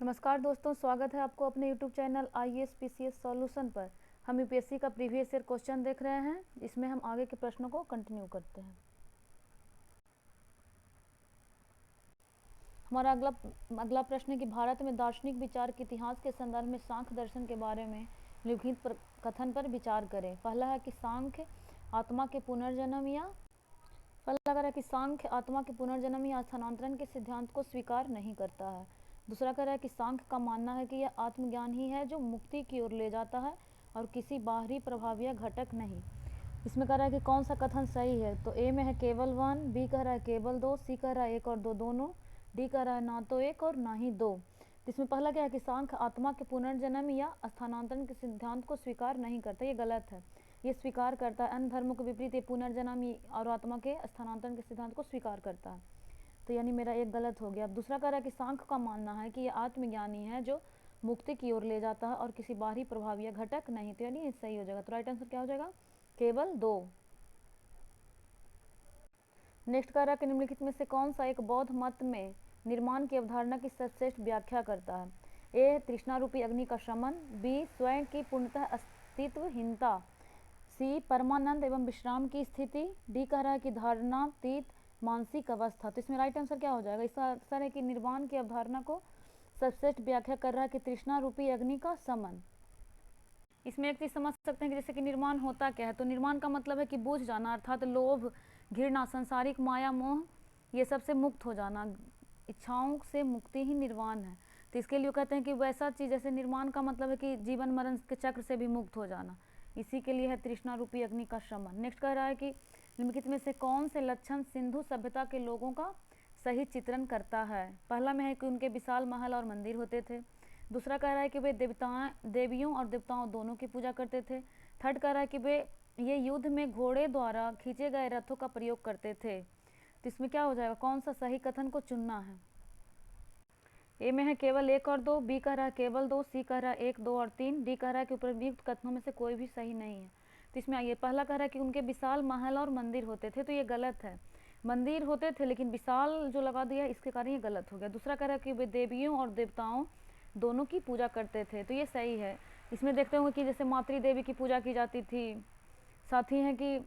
नमस्कार दोस्तों, स्वागत है आपको अपने YouTube channel IAS PCS solution पर। हम यूपीएससी का प्रीवियस ईयर क्वेश्चन देख रहे हैं। इसमें हम आगे के प्रश्नों को कंटिन्यू करते हैं। हमारा अगला प्रश्न है कि भारत में दार्शनिक विचार के इतिहास के संदर्भ में सांख्य दर्शन के बारे में निम्नलिखित कथन पर विचार करें। पहला है कि सांख्य आत्मा के पुनर्जन्म या स्थानांतरण के सिद्धांत को स्वीकार नहीं करता है। दूसरा कह रहा है कि सांख्य का मानना है कि यह आत्मज्ञान ही है जो मुक्ति की ओर ले जाता है और किसी बाहरी प्रभाव या घटक नहीं। इसमें कह रहा है कि कौन सा कथन सही है। तो ए में है केवल 1, बी कह रहा है केवल 2, सी कह रहा है 1 और 2 दोनों, डी कह रहा है ना तो 1 और ना ही 2। इसमें पहला क्या है कि सांख्य आत्मा के पुनर्जन्म या स्थानांतरण के सिद्धांत को स्वीकार नहीं करता। ये गलत है। ये स्वीकार करता है। अन्य धर्मों के विपरीत ये पुनर्जन्म और आत्मा के स्थानांतरण के सिद्धांत को स्वीकार करता है। तो यानी मेरा एक गलत हो गया। अब दूसरा कह रहा है कि सांख्य का मानना है कि यह आत्मज्ञानी है जो मुक्ति की ओर ले जाता है और किसी बाहरी प्रभाव या घटक नहीं। तो यानी ये सही हो जाएगा। तो राइट आंसर क्या हो जाएगा? केवल 2। नेक्स्ट कह रहा है कि निम्नलिखित में से कौन सा एक बौद्ध मत में निर्माण की अवधारणा की सर्वश्रेष्ठ व्याख्या करता है। ए तृष्णा रूपी अग्नि का शमन, बी स्वयं की पूर्णतः अस्तित्वहीनता, सी परमानंद एवं विश्राम की स्थिति, डी कह रहा है कि धारणातीत मानसिक अवस्था। तो इसमें राइट आंसर क्या हो जाएगा? इसका आंसर है कि निर्वाण की अवधारणा को सर्वश्रेष्ठ व्याख्या कर रहा है कि तृष्णा रूपी अग्नि का शमन। इसमें एक चीज समझ सकते हैं कि जैसे कि निर्माण होता क्या है। तो निर्माण का मतलब है कि बूझ जाना, अर्थात लोभ, घृणा, सांसारिक माया, मोह, ये सब से मुक्त हो जाना। इच्छाओं से मुक्ति ही निर्वाण है। तो इसके लिए कहते हैं कि वैसा चीज, जैसे निर्माण का मतलब है कि जीवन मरण के चक्र से भी मुक्त हो जाना। इसी के लिए है तृष्णा रूपी अग्नि का शमन। नेक्स्ट कह रहा है कि निम्नलिखित में से कौन से लक्षण सिंधु सभ्यता के लोगों का सही चित्रण करता है। पहला में है कि उनके विशाल महल और मंदिर होते थे। दूसरा कह रहा है कि वे देवियों और देवताओं दोनों की पूजा करते थे। थर्ड कह रहा है कि ये युद्ध में घोड़े द्वारा खींचे गए रथों का प्रयोग करते थे। तो इसमें क्या हो जाएगा? कौन सा सही कथन को चुनना है? ए में है केवल 1 और 2, बी कह रहा है केवल 2, सी कह रहा है 1, 2 और 3, डी कह रहा है कि उपयुक्त कथनों में से कोई भी सही नहीं है। तो इसमें आइए, पहला कह रहा है कि उनके विशाल महल और मंदिर होते थे। तो ये गलत है। मंदिर होते थे लेकिन विशाल जो लगा दिया, इसके कारण ये गलत हो गया। दूसरा कह रहा है कि वे देवियों और देवताओं दोनों की पूजा करते थे। तो ये सही है। इसमें देखते होंगे कि जैसे मातृ देवी की पूजा की जाती थी, साथ ही है कि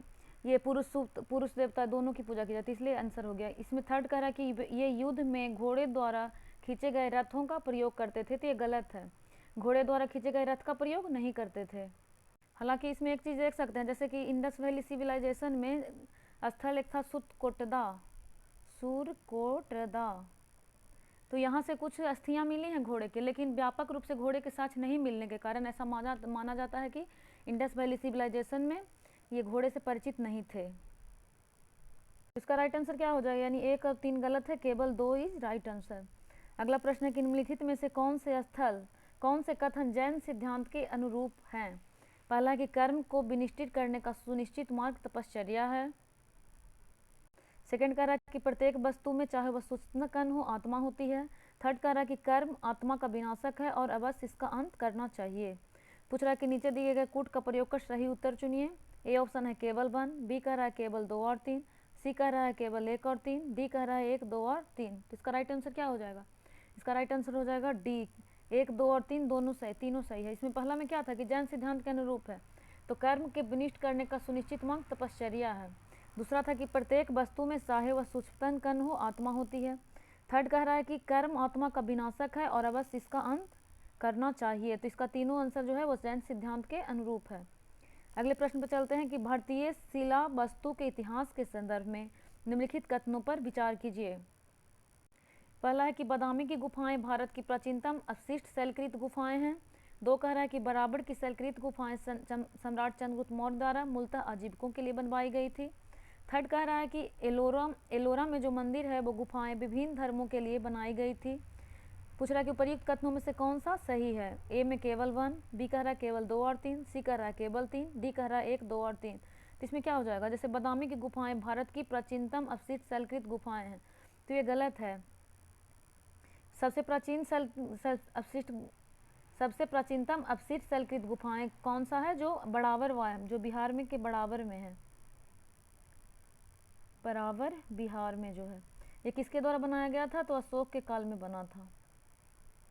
ये पुरुष देवता दोनों की पूजा की जाती है, इसलिए आंसर हो गया। इसमें थर्ड कह रहा है कि ये युद्ध में घोड़े द्वारा खींचे गए रथों का प्रयोग करते थे। तो ये गलत है। घोड़े द्वारा खींचे गए रथ का प्रयोग नहीं करते थे। हालांकि इसमें एक चीज़ देख सकते हैं, जैसे कि इंडस वैली सिविलाइजेशन में स्थल एक था सुरकोटदा। तो यहाँ से कुछ अस्थियाँ मिली हैं घोड़े के, लेकिन व्यापक रूप से घोड़े के साक्ष्य नहीं मिलने के कारण ऐसा माना जाता है कि इंडस वैली सिविलाइजेशन में ये घोड़े से परिचित नहीं थे। इसका राइट आंसर क्या हो जाएगा? यानी 1 और 3 गलत है, केवल 2 इज राइट आंसर। अगला प्रश्न है कि निम्नलिखित में से कौन से कथन जैन सिद्धांत के अनुरूप हैं। पहला है कि कर्म को विनिश्चित करने का सुनिश्चित मार्ग तपश्चर्या है। सेकंड कह रहा है कि प्रत्येक वस्तु में, चाहे वह सूक्ष्म कण हो, आत्मा होती है। थर्ड कह रहा है कि कर्म आत्मा का विनाशक है और अवश्य इसका अंत करना चाहिए। पूछ रहा है कि नीचे दिए गए कूट का प्रयोग कर सही उत्तर चुनिए। ए ऑप्शन है केवल 1, बी कह रहा है केवल 2 और 3, सी कह रहा है केवल 1 और 3, डी कह रहा है 1, 2 और 3। तो इसका राइट आंसर क्या हो जाएगा? इसका राइट आंसर हो जाएगा डी, 1, 2 और 3 दोनों सही, तीनों सही है। इसमें पहला में क्या था कि जैन सिद्धांत के अनुरूप है, तो कर्म के विनिष्ट करने का सुनिश्चित मार्ग तपश्चर्या है। दूसरा था कि प्रत्येक वस्तु में, चाहे वह सूक्ष्मतम कण हो, आत्मा होती है। थर्ड कह रहा है कि कर्म आत्मा का विनाशक है और अवश्य इसका अंत करना चाहिए। तो इसका तीनों आंसर जो है वो जैन सिद्धांत के अनुरूप है। अगले प्रश्न पर चलते हैं कि भारतीय शिला वस्तु के इतिहास के संदर्भ में निम्नलिखित कथनों पर विचार कीजिए। पहला है कि बादामी की गुफाएं भारत की प्राचीनतम अवशिष्ट शैलकृत गुफाएं हैं। 2 कह रहा है कि बराबर की शैलकृत गुफाएं सम्राट चंद्रगुप्त मौर्य द्वारा मूलतः आजीविकों के लिए बनवाई गई थी। थर्ड कह रहा है कि एलोरा में जो मंदिर है वो गुफाएं विभिन्न धर्मों के लिए बनाई गई थी। पूछ रहा है कि उपर्युक्त कथनों में से कौन सा सही है। ए में केवल 1, बी कह रहा है केवल 2 और 3, सी कह रहा है केवल 3, डी कह रहा है 1, 2 और 3। तो इसमें क्या हो जाएगा? जैसे बादामी की गुफाएं भारत की प्राचीनतम अवशिष्ट शैलकृत गुफाएं हैं, तो ये गलत है। सबसे प्राचीनतम अवशिष्ट शैलकृत गुफाएं कौन सा है? जो बड़ावर वायम, जो बिहार में के बड़ावर में है, बरावर बिहार में जो है। ये किसके द्वारा बनाया गया था? तो अशोक के काल में बना था।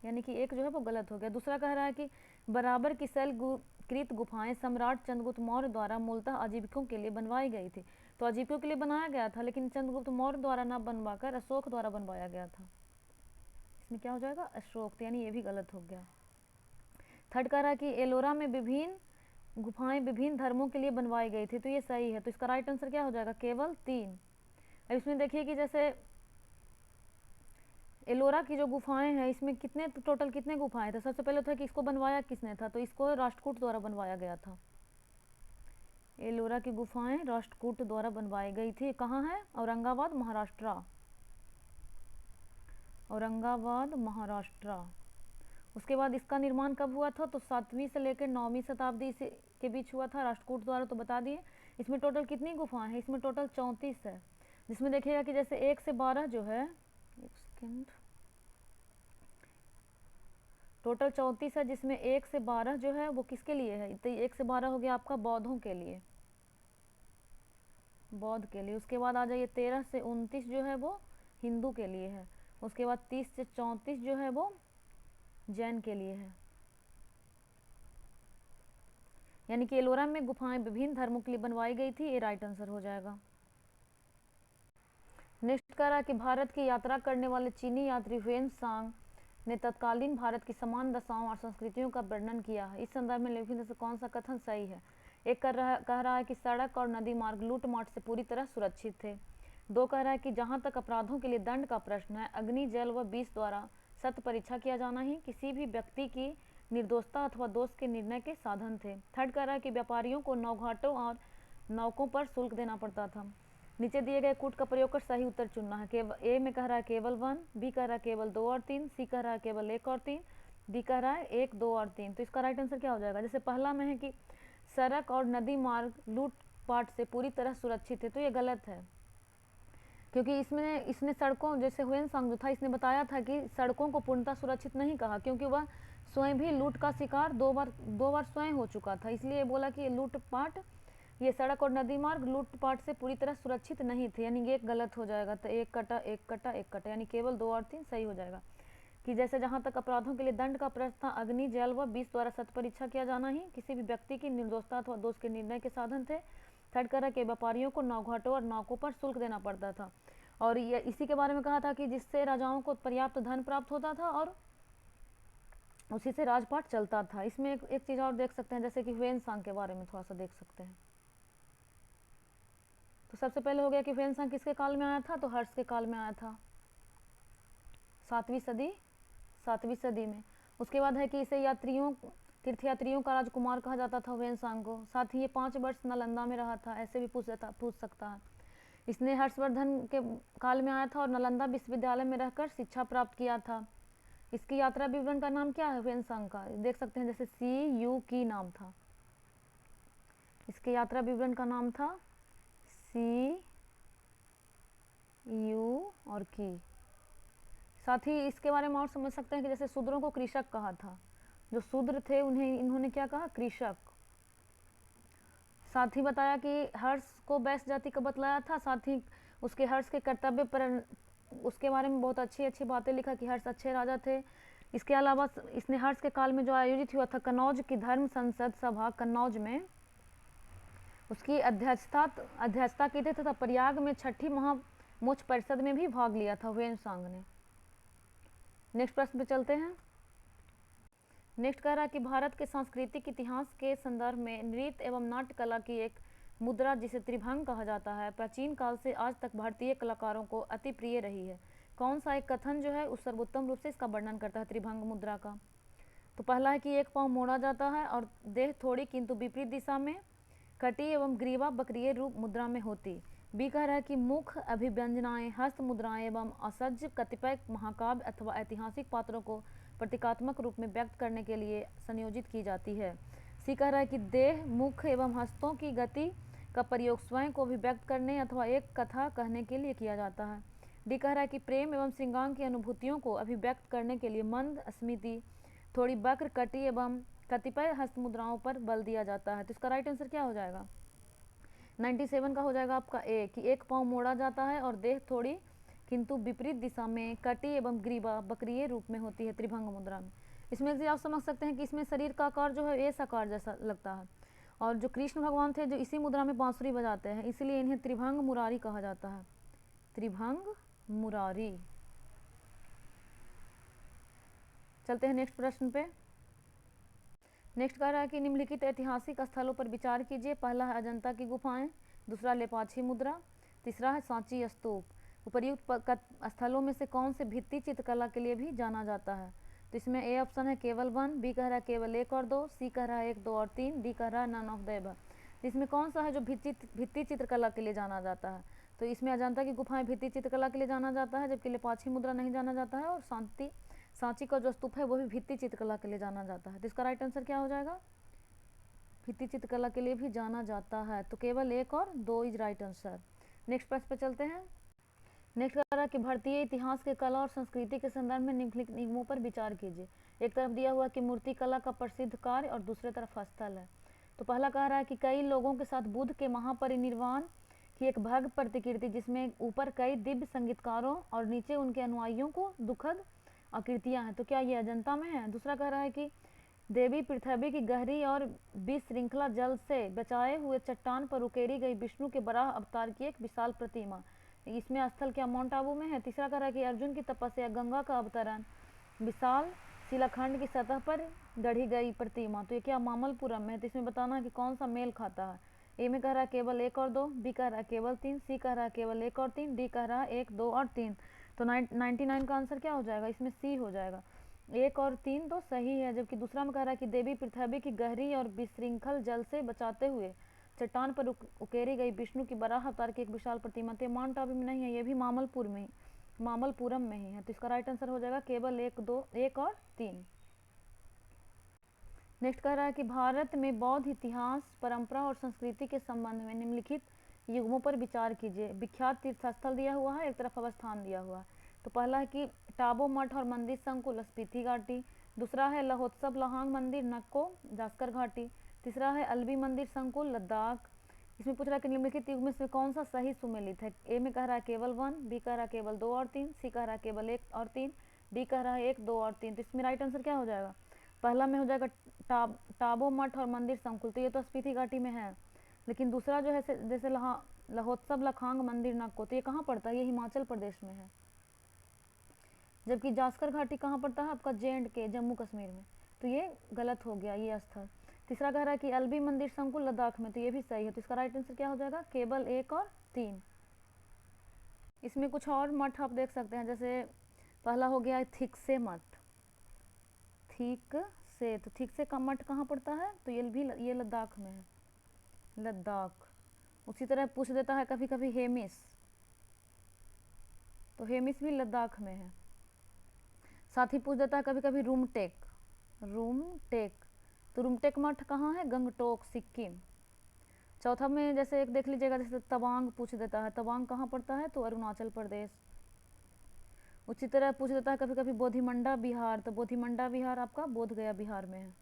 यानी कि एक जो है वो गलत हो गया। दूसरा कह रहा है कि बराबर की शैलकृत गुफाएं सम्राट चंद्रगुप्त मौर्य द्वारा मूलतः आजीविकों के लिए बनवाई गई थी। तो आजीविकों के लिए बनाया गया था, लेकिन चंद्रगुप्त मौर्य द्वारा न बनवाकर अशोक द्वारा बनवाया गया था। इसमें क्या हो जाएगा, अशोक, तो यानी ये भी गलत हो गया। थर्ड कह रहा है कि एलोरा में विभिन्न गुफाएं विभिन्न धर्मों के लिए बनवाई गई थी, तो ये सही है। तो इसका राइट आंसर क्या हो जाएगा, केवल 3। अब इसमें देखिए कि जैसे एलोरा की जो गुफाएं हैं, इसमें कितने टोटल कितने गुफाएं थे। सबसे पहले था कि इसको बनवाया किसने था, तो इसको राष्ट्रकूट द्वारा बनवाया गया था। एलोरा की गुफाएं राष्ट्रकूट द्वारा बनवाई गई थी। कहाँ है, औरंगाबाद महाराष्ट्र, औरंगाबाद महाराष्ट्र। उसके बाद इसका निर्माण कब हुआ था, तो 7वीं से लेकर 9वीं शताब्दी से के बीच हुआ था राष्ट्रकूट द्वारा, तो बता दिए। इसमें टोटल कितनी गुफाएं हैं, इसमें टोटल 34 है, जिसमें देखिएगा कि जैसे 1 से 12 जो है, एक सेकेंड, टोटल 34 है, जिसमें 1 से 12 जो है वो किसके लिए है, तो 1 से 12 हो गया आपका बौद्धों के लिए, बौद्ध के लिए। उसके बाद आ जाइए 13 से 29 जो है वो हिंदू के लिए है। उसके बाद 30 से 34 जो है वो जैन के लिए है। यानी कि एलोरा में गुफाएं विभिन्न धर्मों के लिए बनवाई गई थी, ये राइट आंसर हो जाएगा। नेक्स्ट करा कि भारत की यात्रा करने वाले चीनी यात्री ह्वेन-सांग ने तत्कालीन भारत की समान दशाओं और संस्कृतियों का वर्णन किया है। इस संदर्भ में निम्नलिखित में से कौन सा कथन सही है। एक कह रहा है कि सड़क और नदी मार्ग लूट माट से पूरी तरह सुरक्षित थे। 2 कह रहा है कि जहां तक अपराधों के लिए दंड का प्रश्न है, अग्नि, जल व विष द्वारा सत्य परीक्षा किया जाना ही किसी भी व्यक्ति की निर्दोषता अथवा दोष के निर्णय के साधन थे। थर्ड कह रहा है कि व्यापारियों को नौघाटों और नौकों पर शुल्क देना पड़ता था। नीचे दिए गए कूट का प्रयोग कर सही उत्तर चुनना है। केवल ए में कह रहा है केवल 1, बी कह रहा है केवल 2 और 3, सी कह रहा है केवल 1 और 3, डी कह रहा है 1, 2 और 3। तो इसका राइट आंसर क्या हो जाएगा। जैसे पहला में है कि सड़क और नदी मार्ग लूटपाट से पूरी तरह सुरक्षित है, तो ये गलत है, क्योंकि इसने सड़कों, जैसे ह्वेन-सांग जो था, इसने बताया था कि सड़कों को पूर्णतः सुरक्षित नहीं कहा, क्योंकि वह स्वयं भी लूट का शिकार दो बार स्वयं हो चुका था। इसलिए बोला कि लूटपाट, ये सड़क और नदी मार्ग लूटपाट से पूरी तरह सुरक्षित नहीं थे, यानी ये गलत हो जाएगा। तो 1 कटा 1 कटा 1 कटा, यानी केवल 2 और 3 सही हो जाएगा। कि जैसे जहां तक अपराधों के लिए दंड का प्रश्न था, अग्नि, जल व विष द्वारा सत्य परीक्षा किया जाना ही किसी भी व्यक्ति की निर्दोषता अथवा दोष के निर्णय के साधन थे। थर्ड कह रहा के व्यापारियों को नौघाटों और नौकों पर शुल्क देना पड़ता था, और ये इसी के बारे में कहा था कि जिससे राजाओं को पर्याप्त धन प्राप्त होता था और उसी से राजपाट चलता था। इसमें एक चीज और देख सकते हैं, जैसे कि ह्वेन-सांग के बारे में थोड़ा सा देख सकते हैं। तो सबसे पहले हो गया कि ह्वेन-सांग किसके काल में आया था, तो हर्ष के काल में आया था, 7वीं सदी में। उसके बाद है कि इसे तीर्थयात्रियों का राजकुमार कहा जाता था ह्वेन-सांग को। साथ ही ये 5 वर्ष नालंदा में रहा था, ऐसे भी पूछ सकता है। इसने हर्षवर्धन के काल में आया था और नालंदा विश्वविद्यालय में रहकर शिक्षा प्राप्त किया था। इसकी यात्रा विवरण का नाम क्या है ह्वेन-सांग का, देख सकते हैं, जैसे CU की नाम था। इसके यात्रा विवरण का नाम था CU और की। साथ ही इसके बारे में और समझ सकते हैं कि जैसे शूद्रों को कृषक कहा था, जो शूद्र थे उन्हें इन्होंने क्या कहा, कृषक। साथ ही बताया कि हर्ष को वैश्य जाति का बतलाया था। साथ ही उसके हर्ष के कर्तव्य पर उसके बारे में बहुत अच्छी बातें लिखा कि हर्ष अच्छे राजा थे। इसके अलावा इसने हर्ष के काल में जो आयोजित हुआ था कन्नौज की धर्म संसद सभा, कन्नौज में उसकी अध्यक्षता की थी तथा प्रयाग में 6ठी महामोक्ष परिषद में भी भाग लिया था ह्वेन-सांग ने। नेक्स्ट प्रश्न पे चलते हैं। नेक्स्ट कह रहा है कि भारत के सांस्कृतिक इतिहास के संदर्भ में नृत्य एवं नाट्य कला की एक मुद्रा जिसे त्रिभंग कहा जाता है, प्राचीन काल से आज तक भारतीय कलाकारों को अति प्रिय रही है। कौन सा एक कथन जो है उस सर्वोत्तम रूप से इसका वर्णन करता है त्रिभंग मुद्रा का। तो पहला है कि एक पाँव मोड़ा जाता है और देह थोड़ी किंतु विपरीत दिशा में कटी एवं ग्रीवा बकरीय रूप मुद्रा में होती। बी कह रहा है कि मुख अभिव्यंजनाएं, हस्त मुद्राएं एवं असज्ज कतिपय महाकाव्य अथवा ऐतिहासिक पात्रों को प्रतीकात्मक रूप में व्यक्त करने के लिए संयोजित की जाती है। सी कह रहा है कि देह, मुख एवं हस्तों की गति का प्रयोग स्वयं को अभिव्यक्त करने अथवा एक कथा कहने के लिए किया जाता है। डी कह रहा है कि प्रेम एवं श्रृंगार की अनुभूतियों को अभिव्यक्त करने के लिए मंद, स्मिति, थोड़ी वक्र, कटी एवं कतिपय हस्त मुद्राओं पर बल दिया जाता है। तो इसका राइट आंसर क्या हो जाएगा, 97 का हो जाएगा आपका ए, कि एक पाँव मोड़ा जाता है और देह थोड़ी किंतु विपरीत दिशा में कटी एवं ग्रीवा बकरीय रूप में होती है त्रिभंग मुद्रा में। इसमें से आप समझ सकते हैं कि इसमें शरीर का आकार जो है एस आकार जैसा लगता है, और जो कृष्ण भगवान थे जो इसी मुद्रा में बांसुरी बजाते हैं, इसलिए इन्हें त्रिभंग मुरारी कहा जाता है, त्रिभंग मुरारी। चलते हैं नेक्स्ट प्रश्न पे। नेक्स्ट कह रहा है कि निम्नलिखित ऐतिहासिक स्थलों पर विचार कीजिए। पहला है अजंता की गुफाएं, दूसरा लेपाक्षी मुद्रा, तीसरा है सांची स्तूप। उपर्युक्त स्थलों में से कौन से भित्ति चित्रकला के लिए भी जाना जाता है? तो इसमें ए ऑप्शन है केवल 1, बी कह रहा है केवल 1 और 2, सी कह रहा है 1, 2 और 3, डी कह रहा है नन ऑफ द एबव। इसमें कौन सा है जो भित्ति चित्रकला के लिए जाना जाता है? तो इसमें अजंता की गुफाएं भित्ति चित्रकला के लिए जाना जाता है, जबकि लेपाक्षी मुद्रा नहीं जाना जाता है, और सांची का जो स्तूप है वो भी भित्ति चित्रकला के लिए जाना जाता है। तो इसका राइट आंसर क्या हो जाएगा? भित्ति चित्रकला के लिए भी जाना जाता है, तो केवल 1 और 2 इज राइट आंसर। नेक्स्ट प्रश्न पे चलते हैं। नेक्स्ट कह रहा है कि भारतीय इतिहास के कला और संस्कृति के संदर्भ में निम्नलिखित नियमों पर विचार कीजिए। एक तरफ दिया हुआ कि मूर्ति कला का प्रसिद्ध कार्य और दूसरे तरफ स्थल है। तो पहला कह रहा है कि कई लोगों के साथ बुद्ध के महापरिनिर्वाण की एक भव्य प्रतिकृति, जिसमें ऊपर कई दिव्य संगीतकारों और नीचे उनके अनुयायियों को दुखद आकृतियां हैं। तो क्या ये अजंता में है? दूसरा कह रहा है कि देवी पृथ्वी की गहरी और विश्रृंखला जल से बचाए हुए चट्टान पर उकेरी गई विष्णु के बराह अवतार की एक विशाल प्रतिमा, इसमें स्थल क्या माउंट आबू में है? तीसरा कह रहा है कि अर्जुन की तपस्या गंगा का अवतरण विशाल शिलाखंड की सतह पर गढ़ी गई प्रतिमा, तो ये क्या मामलपुरम में है? तो इसमें बताना है कि कौन सा मेल खाता है। ए में कह रहा है केवल 1 और 2, बी कह रहा है केवल 3, सी कह रहा है केवल 1 और 3, डी कह रहा है 1, 2 और 3। तो 99 का आंसर क्या हो जाएगा? इसमें सी हो जाएगा। 1 और 3 तो सही है, जबकि दूसरा में कह रहा है कि देवी पृथ्वी की गहरी और विश्रृंखल जल से बचाते हुए चट्टान पर उकेरी गई विष्णु की बराह अवतार की एक विशाल प्रतिमा। तो माउंट आबू में नहीं है, ये भी मामलपुरम में ही है। तो इसका राइट आंसर हो जाएगा केवल 1, 2, 1 और 3। नेक्स्ट कह रहा है कि भारत में बौद्ध इतिहास, परंपरा और संस्कृति के संबंध में निम्नलिखित युग्मों पर विचार कीजिए। विख्यात तीर्थस्थल दिया हुआ है, एक तरफ अवस्थान दिया हुआ है। तो पहला है कि टाबो मठ और मंदिर संकुल स्पीति घाटी, दूसरा है लहोत्सव लहांग मंदिर नक्को जास्कर घाटी, तीसरा है अल्बी मंदिर संकुल लद्दाख। इसमें पूछ रहा है कि निम्नलिखित युग में से कौन सा सही सुमेलित है? ए में कह रहा है केवल 1, बी कह रहा है केवल 2 और 3, सी कह रहा है केवल 1 और 3, डी कह रहा है 1, 2 और 3। तो इसमें राइट आंसर क्या हो जाएगा? पहला में हो जाएगा टाबो मठ और मंदिर संकुल, तो ये तो स्पीति घाटी में है। लेकिन दूसरा जो है जैसे लहोत्सव लखांग मंदिर नक्को, तो ये कहाँ पड़ता है? ये हिमाचल प्रदेश में है। जबकि जास्कर घाटी कहाँ पड़ता है? आपका J&K जम्मू कश्मीर में। तो ये गलत हो गया ये स्थल। तीसरा कह रहा है कि अल्बी मंदिर संकुल लद्दाख में, तो ये भी सही है। तो इसका राइट आंसर क्या हो जाएगा? केवल 1 और 3। इसमें कुछ और मठ आप देख सकते हैं, जैसे पहला हो गया थिकसे मठ, ठीक से, तो ठीक से का मठ कहाँ पड़ता है? तो ये लद्दाख में है, लद्दाख। उसी तरह पूछ देता है कभी कभी हेमिस, तो हेमिस भी लद्दाख में है। साथ ही पूछ देता है कभी कभी रूमटेक, तो रूमटेक मठ कहाँ है? गंगटोक सिक्किम। चौथा में जैसे एक देख लीजिएगा, जैसे तवांग पूछ देता है, तवांग कहाँ पड़ता है? तो अरुणाचल प्रदेश। उसी तरह पूछ देता है कभी कभी बोधिमंडा बिहार, तो बोधिमंडा बिहार आपका बोधगया बिहार में है।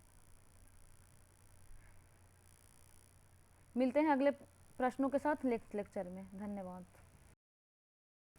मिलते हैं अगले प्रश्नों के साथ नेक्स्ट लेक्चर में। धन्यवाद।